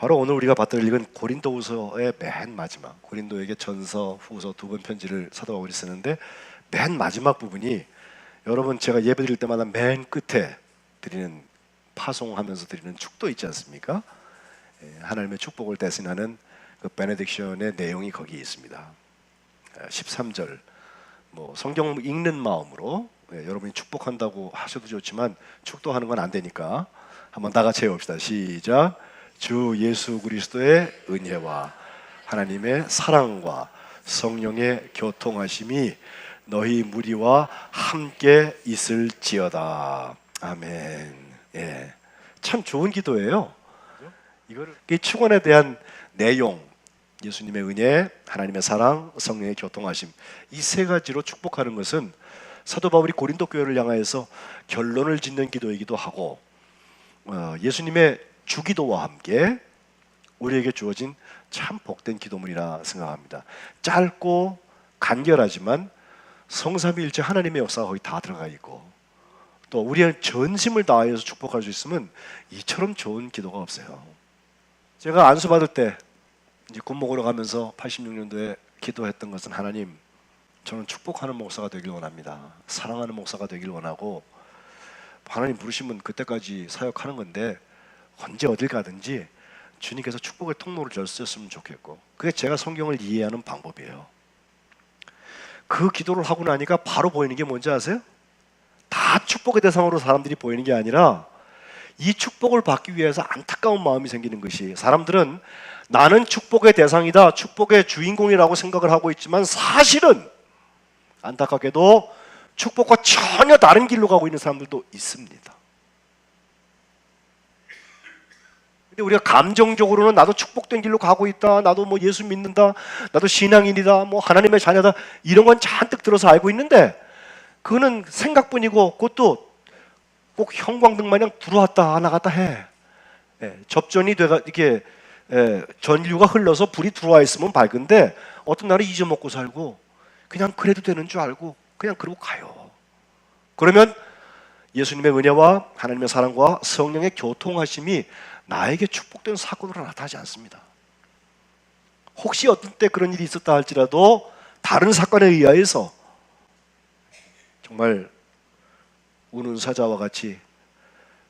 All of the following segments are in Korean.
바로 오늘 우리가 받들어 읽은 고린도후서의 맨 마지막, 고린도에게 전서, 후서 두 번 편지를 사도 바울이 쓰는데 맨 마지막 부분이, 여러분 제가 예배 드릴 때마다 맨 끝에 드리는, 파송하면서 드리는 축도 있지 않습니까? 하나님의 축복을 대신하는 그 베네딕션의 내용이 거기에 있습니다. 13절, 뭐 성경 읽는 마음으로 여러분이 축복한다고 하셔도 좋지만 축도하는 건 안 되니까 한번 다 같이 해봅시다. 시작. 주 예수 그리스도의 은혜와 하나님의 사랑과 성령의 교통하심이 너희 무리와 함께 있을지어다. 아멘. 예, 참 좋은 기도예요. 이거를, 이 축원에 대한 내용, 예수님의 은혜, 하나님의 사랑, 성령의 교통하심, 이 세 가지로 축복하는 것은 사도 바울이 고린도 교회를 향하여서 결론을 짓는 기도이기도 하고, 예수님의 주기도와 함께 우리에게 주어진 참 복된 기도문이라 생각합니다. 짧고 간결하지만 성삼위일체 하나님의 역사가 거의 다 들어가 있고, 또 우리의 전심을 다하여서 축복할 수 있으면 이처럼 좋은 기도가 없어요. 제가 안수 받을 때 이제 군목으로 가면서 86년도에 기도했던 것은, 하나님, 저는 축복하는 목사가 되길 원합니다. 사랑하는 목사가 되길 원하고, 하나님 부르시면 그때까지 사역하는 건데 언제 어딜 가든지 주님께서 축복의 통로를 열었으면 좋겠고, 그게 제가 성경을 이해하는 방법이에요. 그 기도를 하고 나니까 바로 보이는 게 뭔지 아세요? 다 축복의 대상으로 사람들이 보이는 게 아니라 이 축복을 받기 위해서 안타까운 마음이 생기는 것이, 사람들은 나는 축복의 대상이다, 축복의 주인공이라고 생각을 하고 있지만 사실은 안타깝게도 축복과 전혀 다른 길로 가고 있는 사람들도 있습니다. 근데 우리가 감정적으로는 나도 축복된 길로 가고 있다, 나도 뭐 예수 믿는다, 나도 신앙인이다, 뭐 하나님의 자녀다, 이런 건 잔뜩 들어서 알고 있는데, 그거는 생각뿐이고, 그것도 꼭 형광등 마냥 들어왔다 나갔다 해. 접전이 돼가 이렇게 전류가 흘러서 불이 들어와 있으면 밝은데, 어떤 날은 잊어먹고 살고 그냥 그래도 되는 줄 알고 그냥 그러고 가요. 그러면 예수님의 은혜와 하나님의 사랑과 성령의 교통하심이 나에게 축복된 사건으로 나타나지 않습니다. 혹시 어떤 때 그런 일이 있었다 할지라도 다른 사건에 의하여서 정말 우는 사자와 같이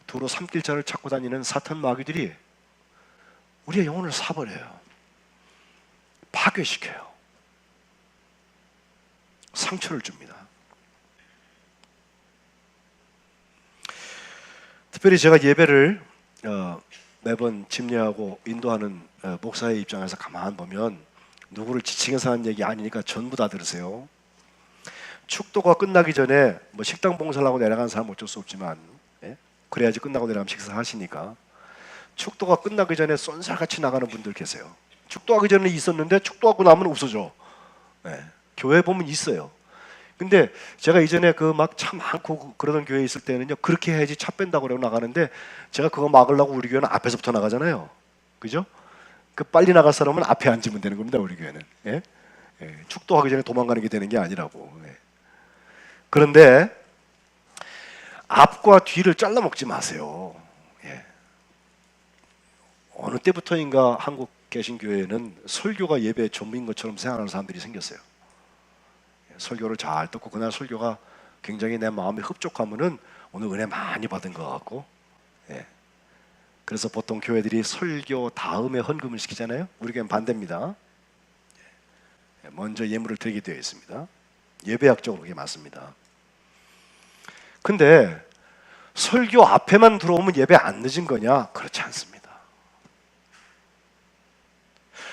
두루 삼킬 자를 찾고 다니는 사탄 마귀들이 우리의 영혼을 사버려요. 파괴시켜요. 상처를 줍니다. 특별히 제가 예배를 매번 집례하고 인도하는 목사의 입장에서 가만 보면, 누구를 지칭해서 하는 얘기 아니니까 전부 다 들으세요. 축도가 끝나기 전에 뭐 식당 봉사를 하고 내려가는 사람은 어쩔 수 없지만, 그래야지 끝나고 내려가면 식사하시니까, 축도가 끝나기 전에 쏜살같이 나가는 분들 계세요. 축도하기 전에 있었는데 축도하고 나면 없어져. 교회 보면 있어요. 근데 제가 이전에 그 막 차 많고 그러던 교회에 있을 때는요, 그렇게 해야지 차 뺀다고 그러고 나가는데, 제가 그거 막으려고 우리 교회는 앞에서부터 나가잖아요. 그죠? 그 빨리 나갈 사람은 앞에 앉으면 되는 겁니다, 우리 교회는. 축도하기 전에 도망가는 게 되는 게 아니라고. 그런데 앞과 뒤를 잘라 먹지 마세요. 어느 때부터인가 한국 계신 교회에는 설교가 예배 전부인 것처럼 생각하는 사람들이 생겼어요. 설교를 잘 듣고 그날 설교가 굉장히 내 마음에 흡족하면은 오늘 은혜 많이 받은 것 같고, 그래서 보통 교회들이 설교 다음에 헌금을 시키잖아요. 우리 교회는 반대입니다. 먼저 예물을 드리게 되어 있습니다. 예배학적으로 그게 맞습니다. 근데 설교 앞에만 들어오면 예배 안 늦은 거냐? 그렇지 않습니다.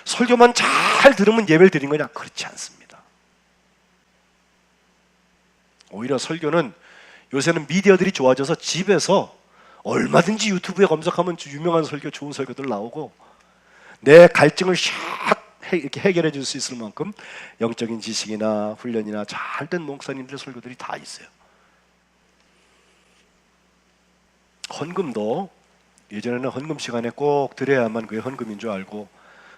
설교만 잘 들으면 예배를 드린 거냐? 그렇지 않습니다. 오히려 설교는, 요새는 미디어들이 좋아져서 집에서 얼마든지 유튜브에 검색하면 유명한 설교, 좋은 설교들 나오고, 내 갈증을 샥 이렇게 해결해 줄 수 있을 만큼 영적인 지식이나 훈련이나 잘된 목사님들 설교들이 다 있어요. 헌금도 예전에는 헌금 시간에 꼭 드려야만 그게 헌금인 줄 알고,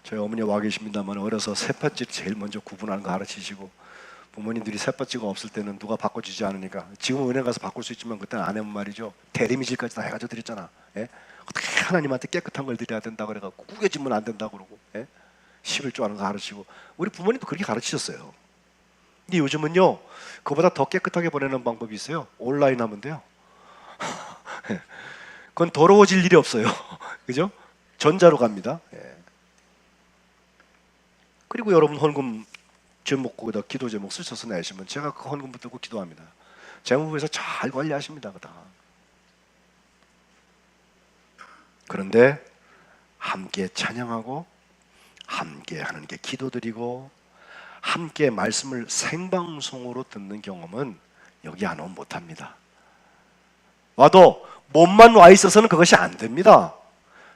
저희 어머니 와 계십니다만 어려서 세팥집 제일 먼저 구분하는 거 가르치시고, 부모님들이 세팥지가 없을 때는 누가 바꿔주지 않으니까, 지금 은행 가서 바꿀 수 있지만 그때는 안 하면 말이죠, 대리미질까지 다 해가지고 드렸잖아. 어떻게 하나님한테 깨끗한 걸 드려야 된다 그래갖고 구겨지면 안 된다 그러고, 예? 11조 하는 거 가르치고. 우리 부모님도 그렇게 가르치셨어요. 근데 요즘은요, 그보다 더 깨끗하게 보내는 방법이 있어요. 온라인 하면 돼요. 그건 더러워질 일이 없어요. 그죠? 전자로 갑니다. 예. 그리고 여러분 헌금 제목 거기다 기도 제목 쓰셔서 내시면 제가 그 헌금 붙들고 기도합니다. 재무부에서 잘 관리하십니다. 그다. 그런데 함께 찬양하고 함께 하나님께 기도드리고 함께 말씀을 생방송으로 듣는 경험은 여기 안 오면 못합니다. 와도 몸만 와 있어서는 그것이 안 됩니다.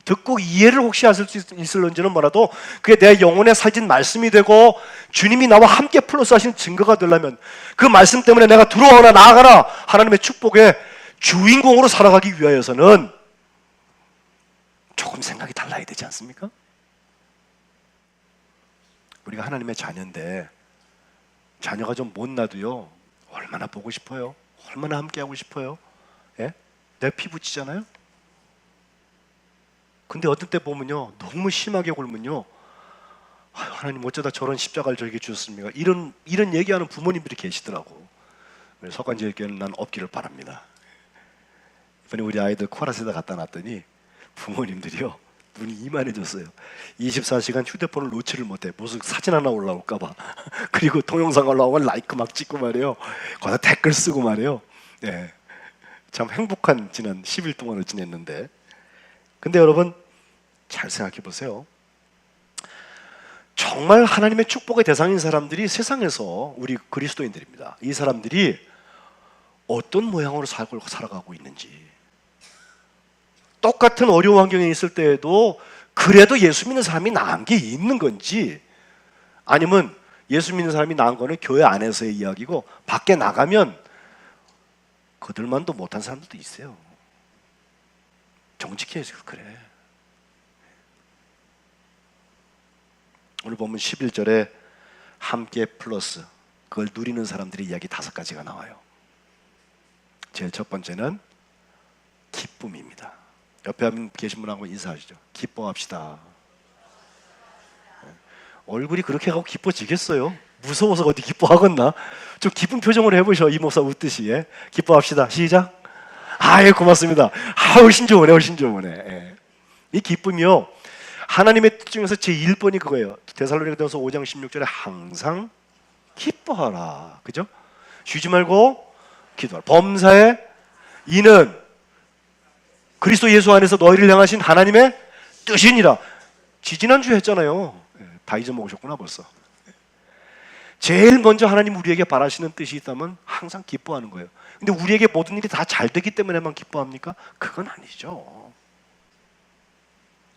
듣고 이해를 혹시 하실 수 있을런지는 몰라도 그게 내 영혼에 살진 말씀이 되고 주님이 나와 함께 플러스 하시는 증거가 되려면 그 말씀 때문에 내가 들어오나 나아가나 하나님의 축복의 주인공으로 살아가기 위하여서는 조금 생각이 달라야 되지 않습니까? 우리가 하나님의 자녀인데 자녀가 좀 못나도요 얼마나 보고 싶어요? 얼마나 함께하고 싶어요? 예? 내 피 붙이잖아요? 근데 어떤 때 보면요 너무 심하게 굴면요 하나님 어쩌다 저런 십자가를 저에게 주셨습니까? 이런 얘기하는 부모님들이 계시더라고. 석관제일교회는 난 없기를 바랍니다. 이번에 우리 아이들 코라스에다 갖다 놨더니 부모님들이요 눈이 이만해졌어요. 24시간 휴대폰을 놓지를 못해. 무슨 사진 하나 올라올까 봐. 그리고 동영상 올라오면 라이크 막 찍고 말이에요. 거기다 댓글 쓰고 말이에요. 네. 참 행복한 지난 10일 동안을 지냈는데, 근데 여러분 잘 생각해 보세요. 정말 하나님의 축복의 대상인 사람들이 세상에서 우리 그리스도인들입니다. 이 사람들이 어떤 모양으로 살아가고 있는지, 똑같은 어려운 환경에 있을 때에도 그래도 예수 믿는 사람이 나은 게 있는 건지, 아니면 예수 믿는 사람이 나은 거는 교회 안에서의 이야기고 밖에 나가면 그들만도 못한 사람들도 있어요. 정직히 해서 그래. 오늘 보면 11절에 함께 플러스 그걸 누리는 사람들의 이야기 5가지가 나와요. 제일 첫 번째는 기쁨입니다. 옆에 계신 분하고 인사하시죠. 기뻐합시다. 얼굴이 그렇게 하고 기뻐지겠어요? 무서워서 어디 기뻐하겠나? 좀 기쁜 표정으로 해보셔. 이 목사 웃듯이. 예? 기뻐합시다. 시작. 예, 고맙습니다. 훨씬 좋으네, 훨씬 좋으네. 예. 이 기쁨이요 하나님의 뜻 중에서 제1번이 그거예요. 데살로니가전서 5장 16절에 항상 기뻐하라. 그죠? 쉬지 말고 기도하라. 범사에 이는 그리스도 예수 안에서 너희를 향하신 하나님의 뜻이니라. 지지난주에 했잖아요. 다 잊어먹으셨구나 벌써. 제일 먼저 하나님 우리에게 바라시는 뜻이 있다면 항상 기뻐하는 거예요. 근데 우리에게 모든 일이 다 잘 되기 때문에만 기뻐합니까? 그건 아니죠.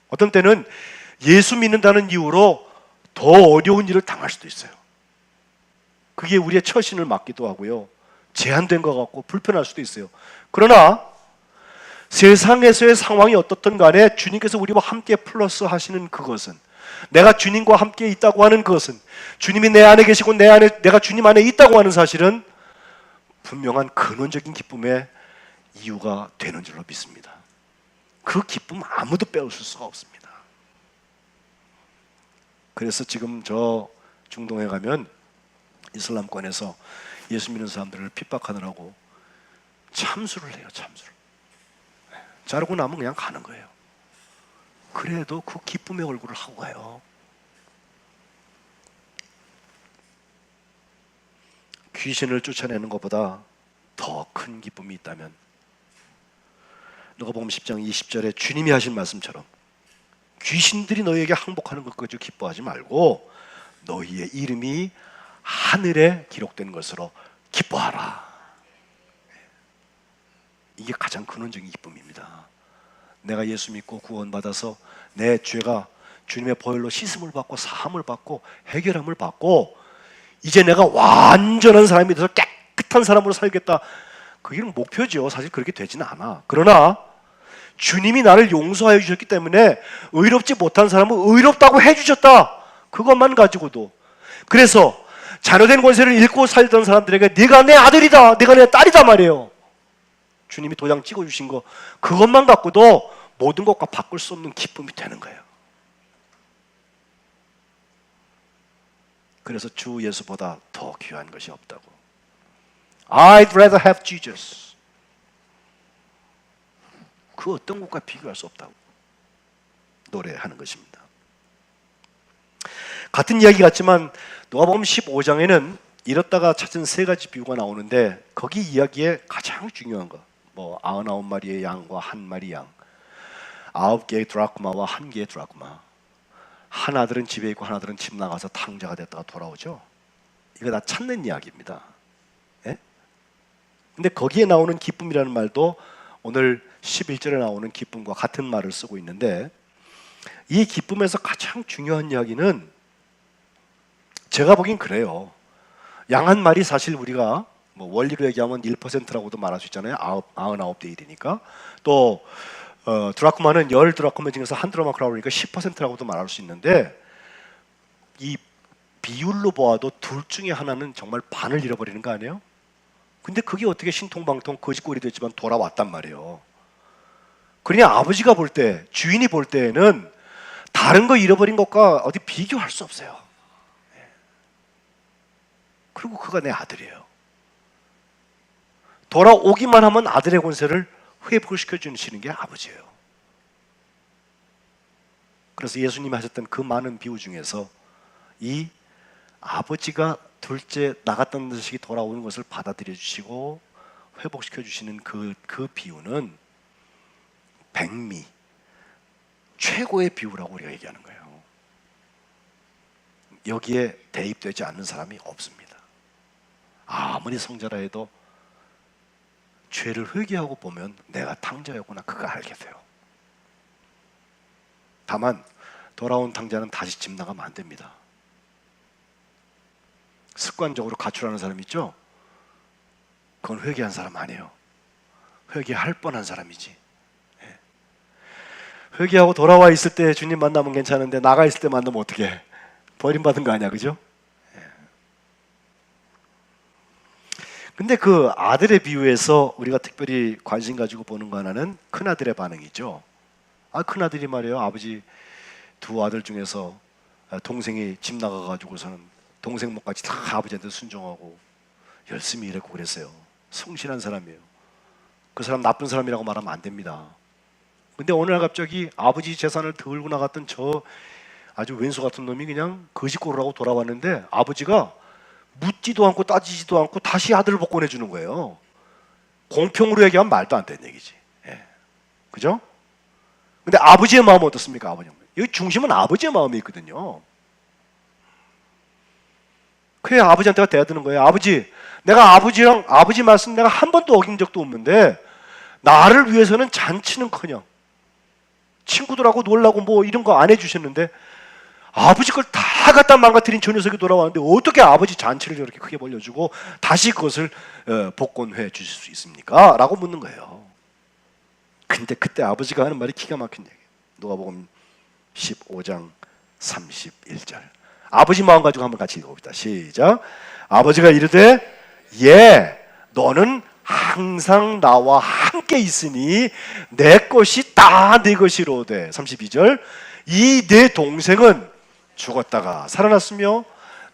어떤 때는 예수 믿는다는 이유로 더 어려운 일을 당할 수도 있어요. 그게 우리의 처신을 막기도 하고요, 제한된 것 같고 불편할 수도 있어요. 그러나 세상에서의 상황이 어떻든 간에 주님께서 우리와 함께 플러스 하시는 그것은, 내가 주님과 함께 있다고 하는 그것은, 주님이 내 안에 계시고 내가 주님 안에 있다고 하는 사실은 분명한 근원적인 기쁨의 이유가 되는 줄로 믿습니다. 그 기쁨 아무도 빼앗을 수가 없습니다. 그래서 지금 저 중동에 가면 이슬람권에서 예수 믿는 사람들을 핍박하느라고 참수를 해요. 참수를. 자르고 나면 그냥 가는 거예요. 그래도 그 기쁨의 얼굴을 하고 가요. 귀신을 쫓아내는 것보다 더 큰 기쁨이 있다면, 누가복음 10장 20절에 주님이 하신 말씀처럼 귀신들이 너희에게 항복하는 것까지 기뻐하지 말고 너희의 이름이 하늘에 기록된 것으로 기뻐하라. 이게 가장 근원적인 기쁨입니다. 내가 예수 믿고 구원받아서 내 죄가 주님의 보혈로 씻음을 받고 사함을 받고 해결함을 받고 이제 내가 완전한 사람이 돼서 깨끗한 사람으로 살겠다. 그게 목표죠. 사실 그렇게 되지는 않아. 그러나 주님이 나를 용서하여 주셨기 때문에 의롭지 못한 사람은 의롭다고 해주셨다. 그것만 가지고도. 그래서 자녀된 권세를 잃고 살던 사람들에게 네가 내 아들이다, 네가 내 딸이다 말이에요. 주님이 도장 찍어주신 거, 그것만 갖고도 모든 것과 바꿀 수 없는 기쁨이 되는 거예요. 그래서 주 예수보다 더 귀한 것이 없다고. I'd rather have Jesus. 그 어떤 것과 비교할 수 없다고 노래하는 것입니다. 같은 이야기 같지만 누가복음 15장에는 잃었다가 찾은 세 가지 비유가 나오는데 거기 이야기에 가장 중요한 거, 뭐 99마리의 양과 한 마리 양, 9개의 드라크마와 1개의 드라크마. 한 아들은 집에 있고 한 아들은 집 나가서 탕자가 됐다가 돌아오죠. 이거 다 찾는 이야기입니다. 예? 근데 거기에 나오는 기쁨이라는 말도 오늘 11절에 나오는 기쁨과 같은 말을 쓰고 있는데, 이 기쁨에서 가장 중요한 이야기는 제가 보기엔 그래요. 양 한 마리, 사실 우리가 뭐 원리로 얘기하면 1%라고도 말할 수 있잖아요. 99대 1이니까. 또 드라크마는 10 드라크마 중에서 한 드라크마라고 그러니까 10%라고도 말할 수 있는데, 이 비율로 보아도 둘 중에 하나는 정말 반을 잃어버리는 거 아니에요? 근데 그게 어떻게 신통방통 거짓골이 됐지만 돌아왔단 말이에요. 그러니 아버지가 볼 때, 주인이 볼 때에는 다른 거 잃어버린 것과 어디 비교할 수 없어요. 그리고 그가 내 아들이에요. 돌아오기만 하면 아들의 권세를 회복을 시켜주시는 게 아버지예요. 그래서 예수님이 하셨던 그 많은 비유 중에서 이 아버지가 둘째 나갔던 자식이 돌아오는 것을 받아들여 주시고 회복시켜 주시는 그 비유는 백미, 최고의 비유라고 우리가 얘기하는 거예요. 여기에 대입되지 않는 사람이 없습니다. 아무리 성자라 해도 죄를 회개하고 보면 내가 탕자였구나, 그거 알게 돼요. 다만 돌아온 탕자는 다시 집 나가면 안 됩니다. 습관적으로 가출하는 사람 있죠? 그건 회개한 사람 아니에요. 회개할 뻔한 사람이지. 회개하고 돌아와 있을 때 주님 만나면 괜찮은데 나가 있을 때 만나면 어떻게 해? 버림받은 거 아니야, 그죠? 근데 그 아들의 비유에서 우리가 특별히 관심 가지고 보는 거 하나는 큰아들의 반응이죠. 큰아들이 말이에요, 아버지 두 아들 중에서 동생이 집 나가가지고서는 동생 목까지 다 아버지한테 순종하고 열심히 일했고 그랬어요. 성실한 사람이에요. 그 사람 나쁜 사람이라고 말하면 안 됩니다. 근데 어느 날 갑자기 아버지 재산을 들고 나갔던 저 아주 왼수 같은 놈이 그냥 거짓골을 하고 돌아왔는데, 아버지가 묻지도 않고 따지지도 않고 다시 아들을 복권해 주는 거예요. 공평으로 얘기하면 말도 안 되는 얘기지. 그죠? 근데 아버지의 마음은 어떻습니까? 아버지, 여기 중심은 아버지의 마음이 있거든요. 그래, 아버지한테가 대드는 거예요. 아버지, 내가 아버지 말씀 내가 한 번도 어긴 적도 없는데 나를 위해서는 잔치는커녕 친구들하고 놀라고 뭐 이런 거 안 해주셨는데 아버지 걸 다 갖다 망가뜨린 저 녀석이 돌아왔는데 어떻게 아버지 잔치를 저렇게 크게 벌려주고 다시 그것을 복권해 주실 수 있습니까? 라고 묻는 거예요. 근데 그때 아버지가 하는 말이 기가 막힌 얘기예요. 누가복음 15장 31절. 아버지 마음 가지고 한번 같이 읽어봅시다. 시작. 아버지가 이르되 너는 항상 나와 함께 있으니 내 것이 다 네 것이로되. 32절. 이 내 동생은 죽었다가 살아났으며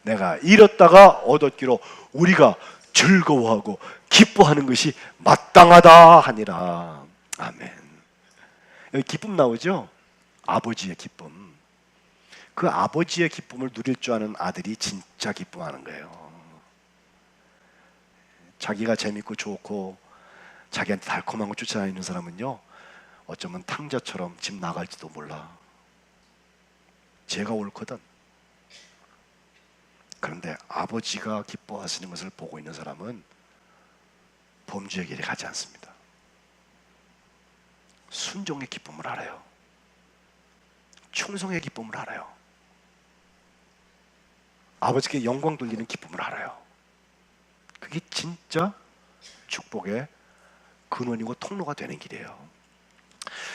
내가 잃었다가 얻었기로 우리가 즐거워하고 기뻐하는 것이 마땅하다 하니라. 아멘. 여기 기쁨 나오죠? 아버지의 기쁨. 그 아버지의 기쁨을 누릴 줄 아는 아들이 진짜 기뻐하는 거예요. 자기가 재밌고 좋고 자기한테 달콤한 거 쫓아다니는 사람은요, 어쩌면 탕자처럼 집 나갈지도 몰라. 죄가 옳거든. 그런데 아버지가 기뻐하시는 것을 보고 있는 사람은 범죄의 길에 가지 않습니다. 순종의 기쁨을 알아요. 충성의 기쁨을 알아요. 아버지께 영광 돌리는 기쁨을 알아요. 그게 진짜 축복의 근원이고 통로가 되는 길이에요.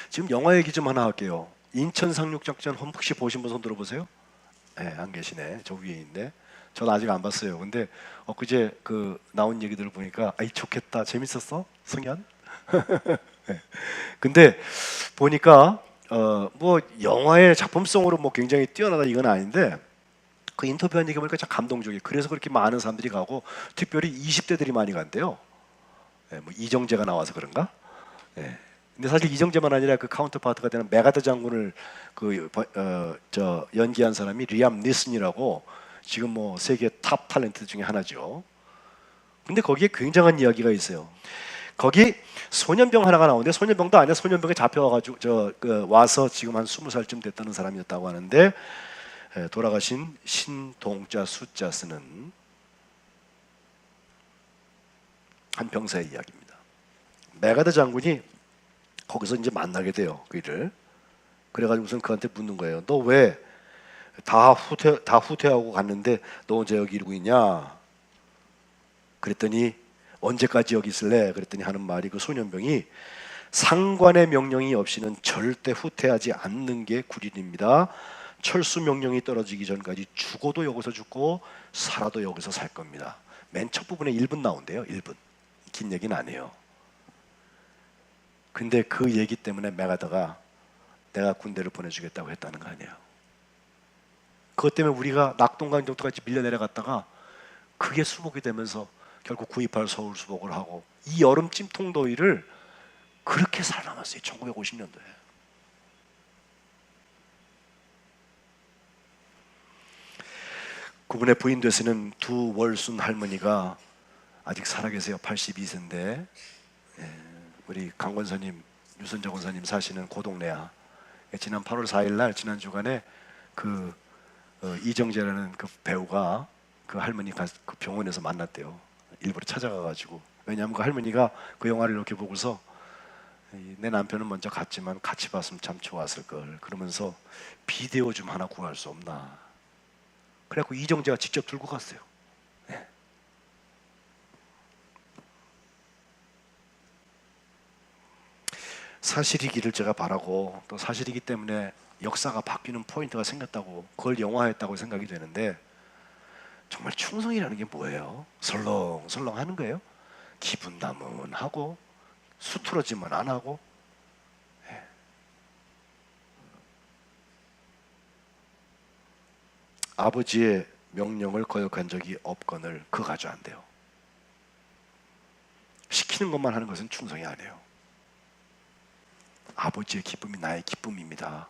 지금 영화 얘기 좀 하나 할게요. 인천 상륙작전 혹시 보신 분 손 들어보세요? 네, 안 계시네. 저 위에 있네. 전 아직 안 봤어요. 근데 엊그제 그 나온 얘기들을 보니까 아이 좋겠다. 재밌었어? 승현? 근데 보니까 뭐 영화의 작품성으로 뭐 굉장히 뛰어나다 이건 아닌데 그 인터뷰한 얘기 보니까 참 감동적이에요. 그래서 그렇게 많은 사람들이 가고 특별히 20대들이 많이 간대요. 예, 뭐 이정재가 나와서 그런가? 예. 근데 사실 이정재만 아니라 그 카운터파트가 되는 메가더 장군을 저 연기한 사람이 리암 니슨이라고 지금 뭐 세계 탑 탤런트 중에 하나죠. 근데 거기에 굉장한 이야기가 있어요. 거기 소년병 하나가 나오는데 소년병도 아니야. 소년병에 잡혀와가지고 와서 지금 한 20살쯤 됐다는 사람이었다고 하는데 돌아가신 신동자 숫자 쓰는 한 병사의 이야기입니다. 메가더 장군이 거기서 이제 만나게 돼요. 그를 그래가지고선 그한테 묻는 거예요. 너 왜 다 후퇴하고 갔는데 너 언제 여기 이러고 있냐? 그랬더니 언제까지 여기 있을래? 그랬더니 하는 말이 그 소년병이 상관의 명령이 없이는 절대 후퇴하지 않는 게 군인입니다. 철수 명령이 떨어지기 전까지 죽어도 여기서 죽고 살아도 여기서 살 겁니다. 맨 첫 부분에 1분 나온대요. 1분. 긴 얘기는 안 해요. 근데 그 얘기 때문에 메가더가 내가 군대를 보내주겠다고 했다는 거 아니에요. 그것 때문에 우리가 낙동강 정도까지 밀려 내려갔다가 그게 수복이 되면서 결국 9.28 서울 수복을 하고 이 여름 찜통 더위를 그렇게 살아남았어요. 1950년도에. 그분의 부인 되시는 두 월순 할머니가 아직 살아계세요. 82세인데 우리 강 권사님, 유선자 권사님 사시는 고동네야. 지난 8월 4일 날 지난 주간에 그 이정재라는 그 배우가 그 할머니 그 병원에서 만났대요. 일부러 찾아가가지고. 왜냐하면 그 할머니가 그 영화를 이렇게 보고서 내 남편은 먼저 갔지만 같이 봤으면 참 좋았을 걸. 그러면서 비디오 좀 하나 구할 수 없나. 그래갖고 이정재가 직접 들고 갔어요. 네. 사실이기를 제가 바라고 또 사실이기 때문에 역사가 바뀌는 포인트가 생겼다고 그걸 영화했다고 생각이 되는데 정말 충성이라는 게 뭐예요? 설렁설렁 하는 거예요? 기분 나문하고 수트러지만 안 하고 네. 아버지의 명령을 거역한 적이 없거늘 그 가져 안 돼요. 시키는 것만 하는 것은 충성이 아니에요. 아버지의 기쁨이 나의 기쁨입니다.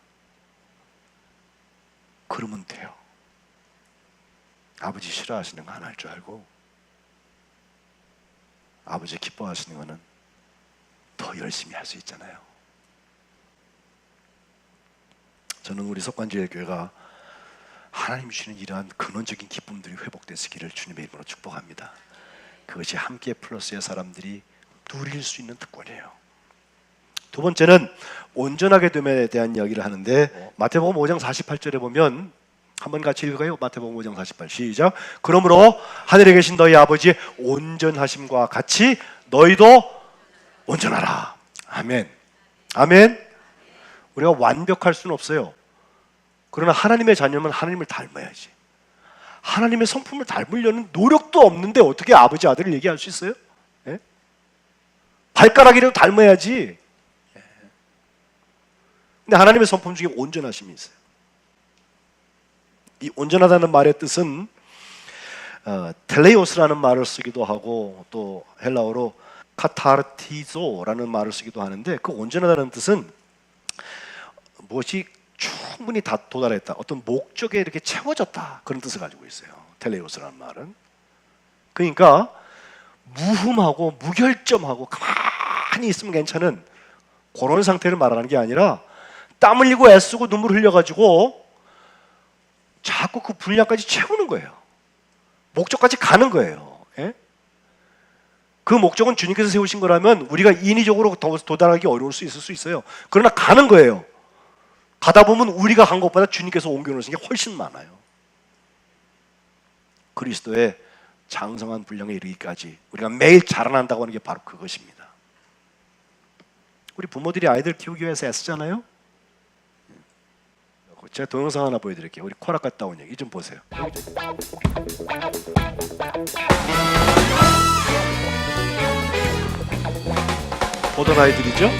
그러면 돼요. 아버지 싫어하시는 거 안 할 줄 알고 아버지 기뻐하시는 거는 더 열심히 할 수 있잖아요. 저는 우리 석관제일교회가 하나님 주시는 이러한 근원적인 기쁨들이 회복되시기를 주님의 이름으로 축복합니다. 그것이 함께 플러스의 사람들이 누릴 수 있는 특권이에요. 두 번째는 온전하게 됨에 대한 이야기를 하는데 마태복음 5장 48절에 보면 한번 같이 읽어요. 마태복음 5장 48 시작. 그러므로 하늘에 계신 너희 아버지의 온전하심과 같이 너희도 온전하라. 아멘. 아멘. 우리가 완벽할 수는 없어요. 그러나 하나님의 자녀면 하나님을 닮아야지. 하나님의 성품을 닮으려는 노력도 없는데 어떻게 아버지 아들을 얘기할 수 있어요? 예? 발가락이라도 닮아야지. 예. 근데 하나님의 성품 중에 온전하심이 있어요. 이 온전하다는 말의 뜻은 텔레오스라는 말을 쓰기도 하고 또 헬라어로 카타르티조라는 말을 쓰기도 하는데 그 온전하다는 뜻은 무엇이 충분히 다 도달했다. 어떤 목적에 이렇게 채워졌다. 그런 뜻을 가지고 있어요. 텔레오스라는 말은. 그러니까 무흠하고 무결점하고 가만히 있으면 괜찮은 그런 상태를 말하는 게 아니라 땀 흘리고 애쓰고 눈물 흘려가지고 자꾸 그 분량까지 채우는 거예요. 목적까지 가는 거예요. 예? 그 목적은 주님께서 세우신 거라면 우리가 인위적으로 도달하기 어려울 수 있을 수 있어요. 그러나 가는 거예요. 가다 보면 우리가 간 것보다 주님께서 옮겨놓으신 게 훨씬 많아요. 그리스도의 장성한 분량에 이르기까지 우리가 매일 자라난다고 하는 게 바로 그것입니다. 우리 부모들이 아이들 키우기 위해서 애쓰잖아요. 제가 동영상 하나 보여드릴게요. 우리 코락 갔다 온 얘기 좀 보세요. 어떤 아이들이죠?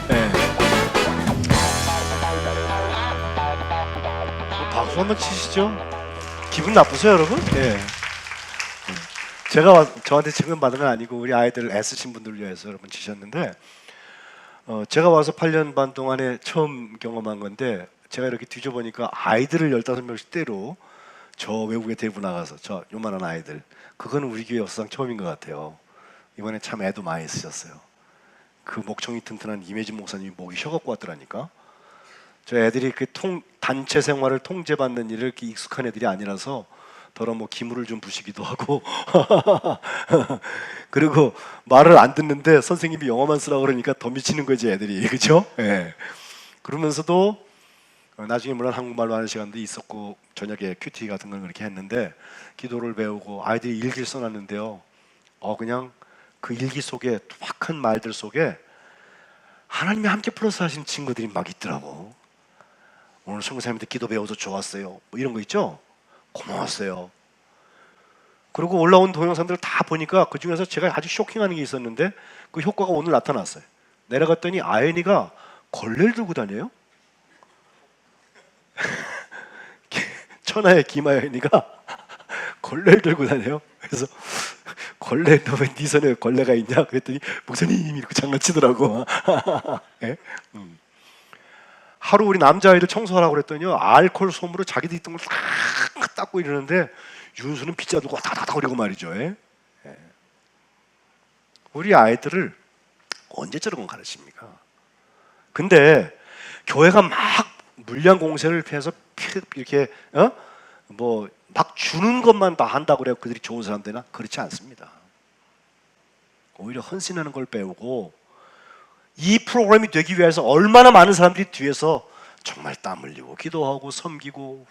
네. 박수 한번 치시죠. 기분 나쁘세요, 여러분? 네. 제가 저한테 지금 받은 건 아니고 우리 아이들 애쓰신 분들을 위해서 여러분 치셨는데, 제가 와서 8년 반 동안에 처음 경험한 건데, 제가 이렇게 뒤져보니까 아이들을 15명씩 때로 저 외국에 데리고 나가서 저 요만한 아이들, 그거는 우리 교회 역사상 처음인 것 같아요. 이번에 참 애도 많이 쓰셨어요. 그 목청이 튼튼한 임혜진 목사님이 목이 쉬어갖고 왔더라니까. 저 애들이 그 단체 생활을 통제받는 일을 이렇게 익숙한 애들이 아니라서 더러 뭐 기물을 좀 부시기도 하고 그리고 말을 안 듣는데 선생님이 영어만 쓰라고 그러니까 더 미치는 거지 애들이. 그죠? 예. 그러면서도 나중에 물론 한국말로 하는 시간도 있었고 저녁에 큐티 같은 걸 그렇게 했는데 기도를 배우고 아이들이 일기를 써놨는데요. 그냥 그 일기 속에 투박한 말들 속에 하나님이 함께 플러스 하신 친구들이 막 있더라고. 오늘 선교사님한테 기도 배워서 좋았어요, 뭐 이런 거 있죠? 고마웠어요. 그리고 올라온 동영상들을 다 보니까 그 중에서 제가 아주 쇼킹하는 게 있었는데 그 효과가 오늘 나타났어요. 내려갔더니 아연이가 걸레를 들고 다녀요. 천하의 김아연이가 걸레를 들고 다녀요. 그래서 걸레, 너 왜 네 손에 걸레가 있냐? 그랬더니 목사님 이렇게 장난치더라고. 네? 하루 우리 남자아이들 청소하라고 그랬더니요, 알코올 솜으로 자기들 있던 걸 싹 닦고 이러는데 윤수는 빗자 들고 왔다 갔다 거리고 말이죠. 예? 예. 우리 아이들을 언제 저런 건 가르칩니까? 근데 교회가 막 물량 공세를 해서 이렇게 뭐 막 주는 것만 다 한다고 그래요. 그들이 좋은 사람 되나? 그렇지 않습니다. 오히려 헌신하는 걸 배우고 이 프로그램이 되기 위해서 얼마나 많은 사람들이 뒤에서 정말 땀 흘리고 기도하고 섬기고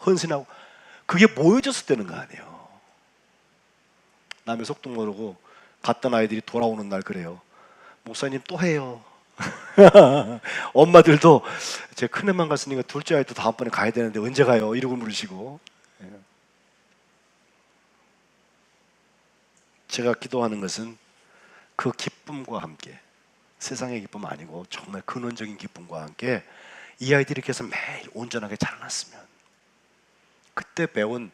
헌신하고 그게 모여져서 되는 거 아니에요. 남의 속도 모르고 갔던 아이들이 돌아오는 날 그래요. 목사님 또 해요. 엄마들도 제 큰애만 갔으니까 둘째 아이도 다음번에 가야 되는데 언제 가요? 이러고 물으시고. 제가 기도하는 것은 그 기쁨과 함께, 세상의 기쁨 아니고 정말 근원적인 기쁨과 함께 이 아이들이 이렇게 해서 매일 온전하게 자라났으면, 그때 배운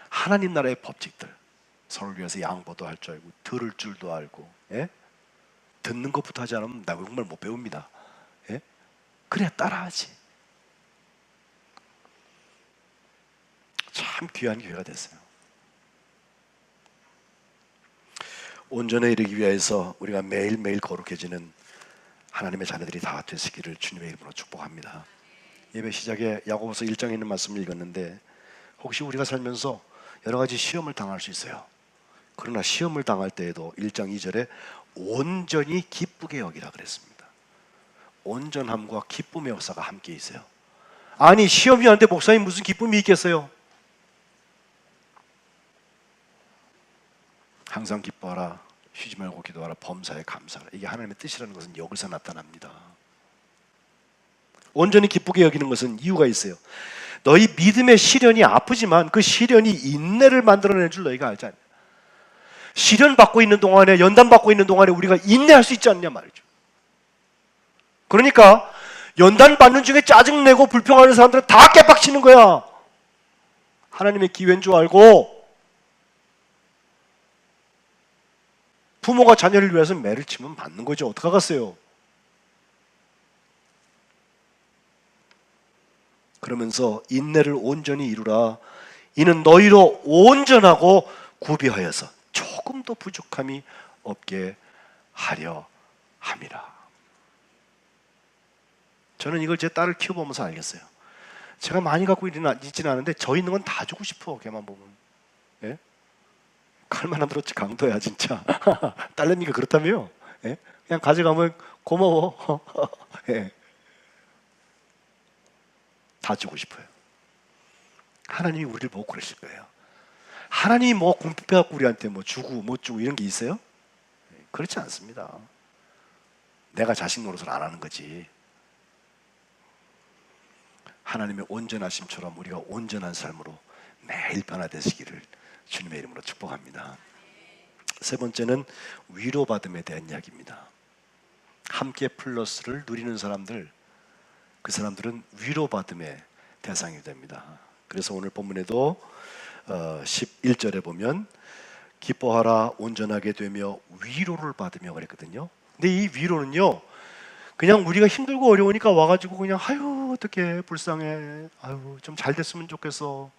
하나님 나라의 법칙들, 서로를 위해서 양보도 할 줄 알고 들을 줄도 알고, 예? 듣는 것부터 하지 않으면 나 정말 못 배웁니다. 예? 그래야 따라하지. 참 귀한 기회가 됐어요. 온전에 이르기 위해서 우리가 매일매일 거룩해지는 하나님의 자녀들이 다 되시기를 주님의 이름으로 축복합니다. 예배 시작에 야고보서 1장에 있는 말씀을 읽었는데, 혹시 우리가 살면서 여러 가지 시험을 당할 수 있어요. 그러나 시험을 당할 때에도 1장 2절에 온전히 기쁘게 여기라 그랬습니다. 온전함과 기쁨의 역사가 함께 있어요. 아니 시험이 왔는데 목사님 무슨 기쁨이 있겠어요? 항상 기뻐하라, 쉬지 말고 기도하라, 범사에 감사하라. 이게 하나님의 뜻이라는 것은 여기서 나타납니다. 온전히 기쁘게 여기는 것은 이유가 있어요. 너희 믿음의 시련이 아프지만 그 시련이 인내를 만들어낼 줄 너희가 알지 않냐. 시련 받고 있는 동안에, 연단 받고 있는 동안에 우리가 인내할 수 있지 않냐 말이죠. 그러니까 연단 받는 중에 짜증내고 불평하는 사람들은 다 깨박치는 거야. 하나님의 기회인 줄 알고 부모가 자녀를 위해서 매를 치면 맞는 거죠. 어떡하겠어요? 그러면서 인내를 온전히 이루라. 이는 너희로 온전하고 구비하여서 조금도 부족함이 없게 하려 함이라. 저는 이걸 제 딸을 키워보면서 알겠어요. 제가 많이 갖고 있지는 않은데 저 있는 건 다 주고 싶어. 걔만 보면. 예? 칼만 안 들었지 강도야 진짜. 딸내미가 그렇다며요. 예? 그냥 가져가면 고마워. 예. 다 주고 싶어요. 하나님이 우리를 보고 그러실 거예요. 하나님이 뭐 궁핍해갖고 우리한테 뭐 주고 못 주고 이런 게 있어요? 그렇지 않습니다. 내가 자식 노릇을 안 하는 거지. 하나님의 온전하심처럼 우리가 온전한 삶으로 매일 변화되시기를 주님의 이름으로 축복합니다. 세 번째는 위로받음에 대한 이야기입니다. 함께 플러스를 누리는 사람들, 그 사람들은 위로받음의 대상이 됩니다. 그래서 오늘 본문에도 11절에 보면 기뻐하라 온전하게 되며 위로를 받으며 그랬거든요. 근데 이 위로는요, 그냥 우리가 힘들고 어려우니까 와가지고 그냥 아유 어떡해 불쌍해, 아유 좀 잘 됐으면 좋겠어,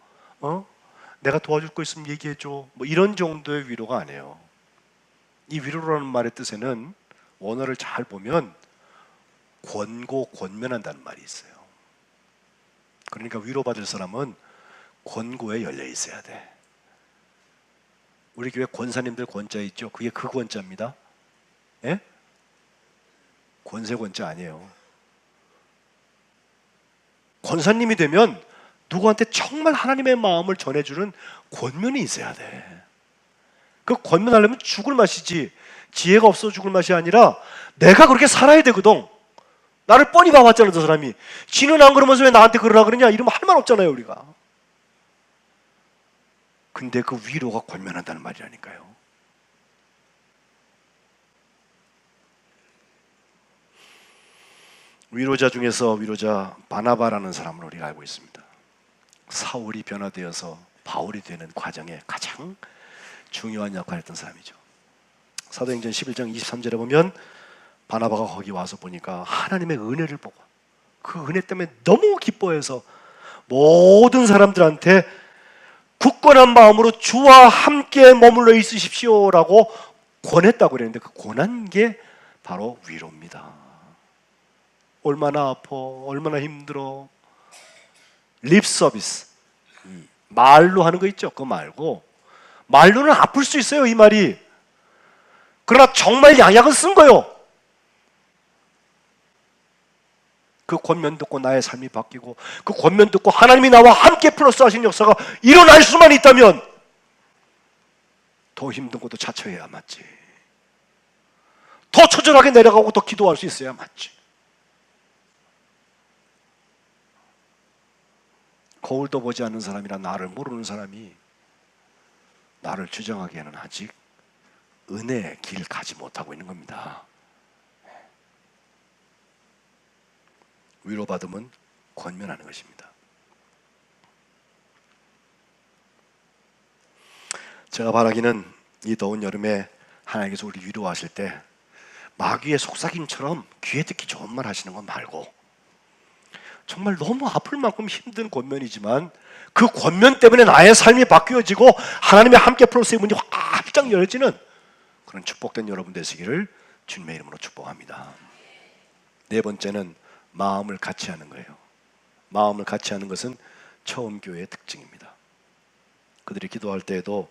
내가 도와줄 거 있으면 얘기해줘, 뭐 이런 정도의 위로가 아니에요. 이 위로라는 말의 뜻에는 원어를 잘 보면 권고 권면한다는 말이 있어요. 그러니까 위로받을 사람은 권고에 열려 있어야 돼. 우리 교회 권사님들 권자 있죠? 그게 그 권자입니다. 예? 권세 권자 아니에요. 권사님이 되면 누구한테 정말 하나님의 마음을 전해주는 권면이 있어야 돼. 그 권면하려면 죽을 맛이지, 지혜가 없어 죽을 맛이 아니라 내가 그렇게 살아야 되거든. 나를 뻔히 봐왔잖아 저 사람이. 지는 안 그러면서 왜 나한테 그러라 그러냐, 이러면 할 말 없잖아요 우리가. 근데 그 위로가 권면한다는 말이라니까요. 위로자 중에서 위로자 바나바라는 사람을 우리가 알고 있습니다. 사울이 변화되어서 바울이 되는 과정에 가장 중요한 역할을 했던 사람이죠. 사도행전 11장 23절에 보면 바나바가 거기 와서 보니까 하나님의 은혜를 보고 그 은혜 때문에 너무 기뻐해서 모든 사람들한테 굳건한 마음으로 주와 함께 머물러 있으십시오라고 권했다고 그랬는데, 그 권한 게 바로 위로입니다. 얼마나 아파, 얼마나 힘들어. 립 서비스, 말로 하는 거 있죠? 그거 말고, 말로는 아플 수 있어요 이 말이. 그러나 정말 양약은 쓴 거예요. 그 권면 듣고 나의 삶이 바뀌고, 그 권면 듣고 하나님이 나와 함께 플러스 하신 역사가 일어날 수만 있다면 더 힘든 것도 자처해야 맞지. 더 처절하게 내려가고 더 기도할 수 있어야 맞지. 거울도 보지 않는 사람이나 나를 모르는 사람이 나를 주장하기에는 아직 은혜의 길 가지 못하고 있는 겁니다. 위로받음은 권면하는 것입니다. 제가 바라기는 이 더운 여름에 하나님께서 우리 위로하실 때 마귀의 속삭임처럼 귀에 듣기 좋은 말 하시는 건 말고, 정말 너무 아플 만큼 힘든 권면이지만 그 권면 때문에 나의 삶이 바뀌어지고 하나님의 함께 플러스의 문이 활짝 열어지는 그런 축복된 여러분 되시기를 주님의 이름으로 축복합니다. 네 번째는 마음을 같이 하는 거예요. 마음을 같이 하는 것은 처음 교회의 특징입니다. 그들이 기도할 때에도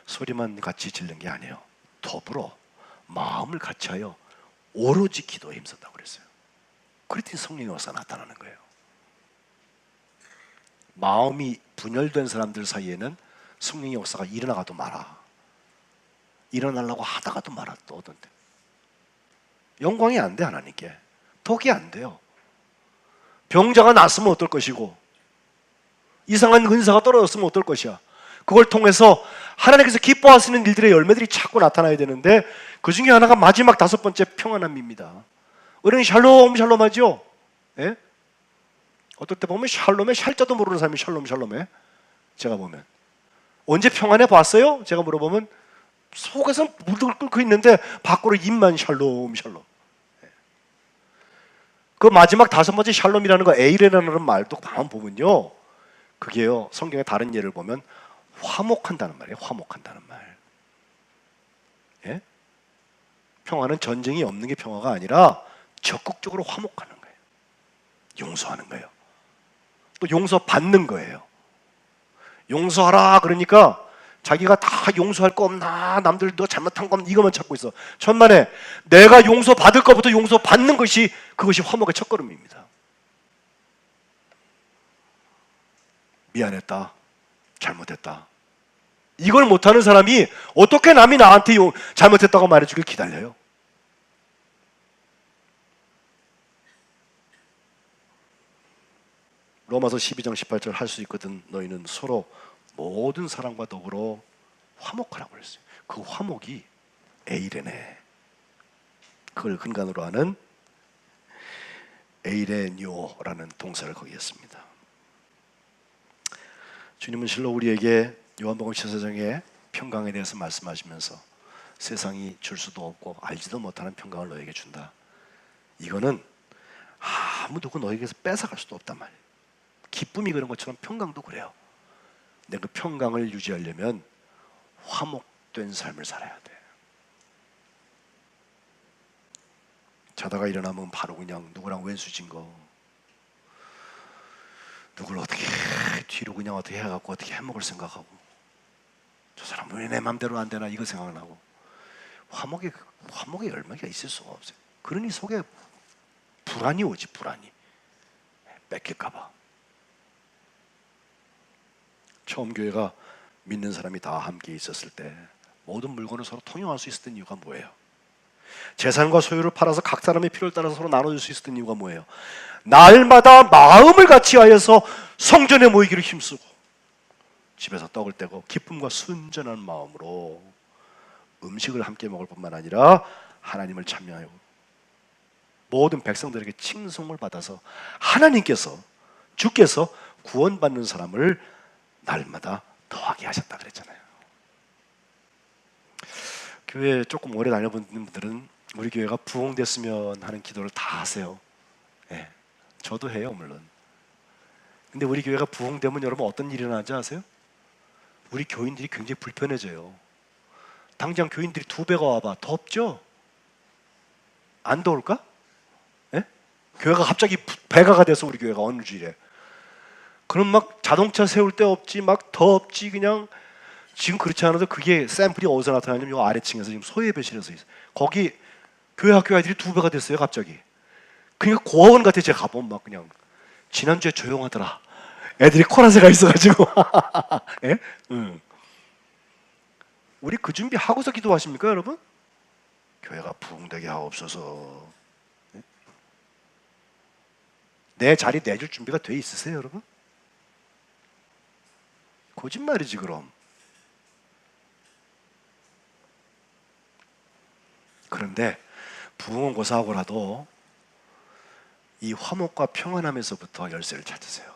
소리만 같이 지르는 게 아니에요. 더불어 마음을 같이 하여 오로지 기도에 힘썼다고 그랬어요. 그랬더니 성령의 역사가 나타나는 거예요. 마음이 분열된 사람들 사이에는 성령의 역사가 일어나가도 말아. 일어나려고 하다가도 말아. 또 어떤 때 영광이 안 돼. 하나님께 덕이 안 돼요. 병자가 났으면 어떨 것이고, 이상한 은사가 떨어졌으면 어떨 것이야. 그걸 통해서 하나님께서 기뻐하시는 일들의 열매들이 자꾸 나타나야 되는데, 그 중에 하나가 마지막 5번째 평안함입니다. 우리는 샬롬 샬롬 하죠. 예? 어떨 때 보면 샬롬에 샬자도 모르는 사람이 샬롬에 제가 보면 언제 평안해 봤어요? 제가 물어보면 속에서 물들 끓고 있는데 밖으로 입만 샬롬. 그 마지막 다섯 번째 샬롬이라는 거 에이레라는 말도 가만 보면요, 그게요 성경의 다른 예를 보면 화목한다는 말이에요. 화목한다는 말. 예? 평화는 전쟁이 없는 게 평화가 아니라 적극적으로 화목하는 거예요. 용서하는 거예요. 또 용서받는 거예요. 용서하라 그러니까 자기가 다 용서할 거 없나, 남들 너 잘못한 거 없나 이것만 찾고 있어. 천만에 내가 용서받을 것부터 용서받는 것이, 그것이 화목의 첫걸음입니다. 미안했다, 잘못했다, 이걸 못하는 사람이 어떻게 남이 나한테 잘못했다고 말해주길 기다려요? 로마서 12장 18절 할 수 있거든. 너희는 서로 모든 사람과 더불어 화목하라고 그랬어요. 그 화목이 에이레네. 그걸 근간으로 하는 에이레뇨라는 동사를 거기에 씁니다. 주님은 실로 우리에게 요한복음 14장의 평강에 대해서 말씀하시면서 세상이 줄 수도 없고 알지도 못하는 평강을 너에게 준다. 이거는 아무 누구 너에게서 뺏어갈 수도 없단 말이에요. 기쁨이 그런 것처럼 평강도 그래요. 근데 그 평강을 유지하려면 화목된 삶을 살아야 돼. 자다가 일어나면 바로 그냥 누구랑 왼수진 거, 누굴 어떻게 뒤로 그냥 어떻게 해갖고 어떻게 해먹을 생각하고, 저 사람 왜 내 맘대로 안 되나 이거 생각을 하고, 화목의 열매가 있을 수가 없어요. 그러니 속에 불안이 오지. 불안이 뺏길까봐. 처음 교회가 믿는 사람이 다 함께 있었을 때 모든 물건을 서로 통용할 수 있었던 이유가 뭐예요? 재산과 소유를 팔아서 각 사람의 필요를 따라서 서로 나눠줄 수 있었던 이유가 뭐예요? 날마다 마음을 같이 하여서 성전에 모이기를 힘쓰고 집에서 떡을 떼고 기쁨과 순전한 마음으로 음식을 함께 먹을 뿐만 아니라 하나님을 찬양하고 모든 백성들에게 칭송을 받아서 하나님께서, 주께서 구원받는 사람을 날마다 더하게 하셨다 그랬잖아요. 교회 조금 오래 다녀본 분들은 우리 교회가 부흥됐으면 하는 기도를 다 하세요. 네, 저도 해요 물론. 근데 우리 교회가 부흥되면 여러분 어떤 일이 일어나지 아세요? 우리 교인들이 굉장히 불편해져요. 당장 교인들이 2배가 와봐 덥죠? 안 더울까? 네? 교회가 갑자기 배가가 돼서 우리 교회가 어느 주일에 그럼 막 자동차 세울 데 없지, 막 덥지. 그냥 지금 그렇지 않아도 그게 샘플이 어디서 나타나냐면 요 아래층에서 지금 소예배실에서 있어요. 거기 교회 학교 아이들이 2배가 됐어요 갑자기. 그러니까 고아원 같아. 제가 가보면 막 그냥 지난주에 조용하더라. 애들이 코라세가 있어가지고. 예? 응. 우리 그 준비 하고서 기도하십니까 여러분? 교회가 부흥되게 하옵소서. 예? 내 자리 내줄 준비가 돼 있으세요 여러분? 거짓말이지 그럼. 그런데 부흥은 고사하고라도 이 화목과 평안함에서부터 열쇠를 찾으세요.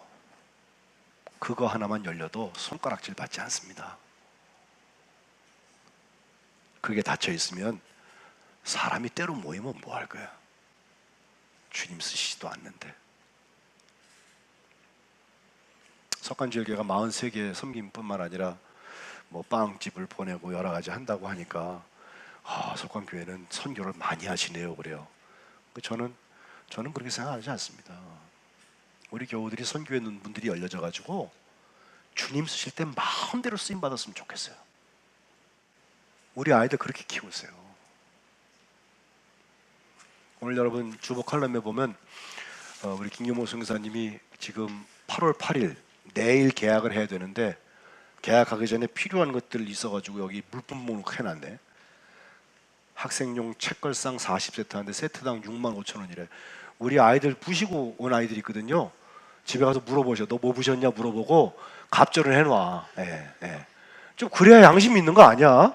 그거 하나만 열려도 손가락질 받지 않습니다. 그게 닫혀 있으면 사람이 때로 모이면 뭐 할 거야? 주님 쓰시지도 않는데. 석관지역교회가 43개 섬김뿐만 아니라 뭐 빵집을 보내고 여러 가지 한다고 하니까 석관교회는 선교를 많이 하시네요 그래요. 저는 그렇게 생각하지 않습니다. 우리 교우들이 선교회 눈분들이 열려져 가지고 주님 쓰실 때 마음대로 쓰임 받았으면 좋겠어요. 우리 아이들 그렇게 키우세요. 오늘 여러분 주보 칼럼에 보면 우리 김경모 선교사님이 지금 8월 8일 내일 계약을 해야 되는데 계약하기 전에 필요한 것들 있어가지고 여기 물품 목록 해놨네. 학생용 책걸상 40세트 하는데 세트당 65,000원이래. 우리 아이들 부시고 온 아이들이 있거든요. 집에 가서 물어보셔. 너 뭐 부셨냐 물어보고 갑절을 해놔. 좀 그래야 양심이 있는 거 아니야?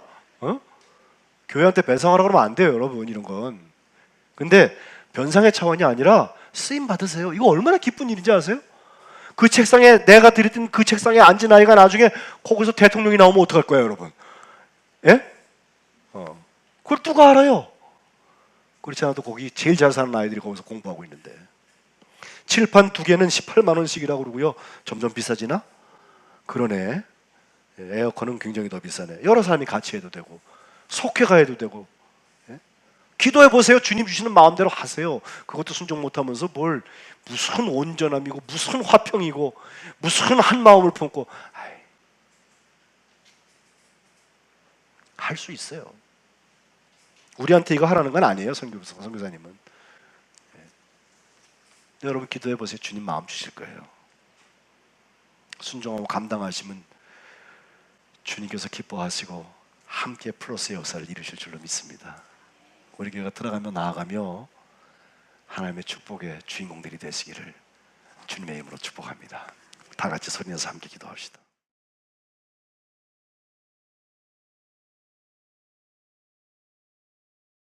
교회한테 배상하라 그러면 안 돼요 여러분 이런 건. 근데 변상의 차원이 아니라 쓰임 받으세요. 이거 얼마나 기쁜 일인지 아세요? 그 책상에 내가 드렸던 그 책상에 앉은 아이가 나중에 거기서 대통령이 나오면 어떡할 거예요, 여러분? 예? 그걸 누가 알아요? 그렇지 않아도 거기 제일 잘 사는 아이들이 거기서 공부하고 있는데 칠판 두 개는 18만 원씩이라고 그러고요. 점점 비싸지나? 그러네. 에어컨은 굉장히 더 비싸네. 여러 사람이 같이 해도 되고 속회가 해도 되고. 예? 기도해 보세요. 주님 주시는 마음대로 하세요. 그것도 순종 못하면서 뭘 무슨 온전함이고 무슨 화평이고 무슨 한 마음을 품고 할 수 있어요. 우리한테 이거 하라는 건 아니에요. 선교사님은. 여러분 기도해 보세요. 주님 마음 주실 거예요. 순종하고 감당하시면 주님께서 기뻐하시고 함께 플러스의 역사를 이루실 줄로 믿습니다. 우리 교회가 들어가며 나아가며 하나님의 축복의 주인공들이 되시기를 주님의 이름으로 축복합니다. 다 같이 소리내서 함께 기도합시다.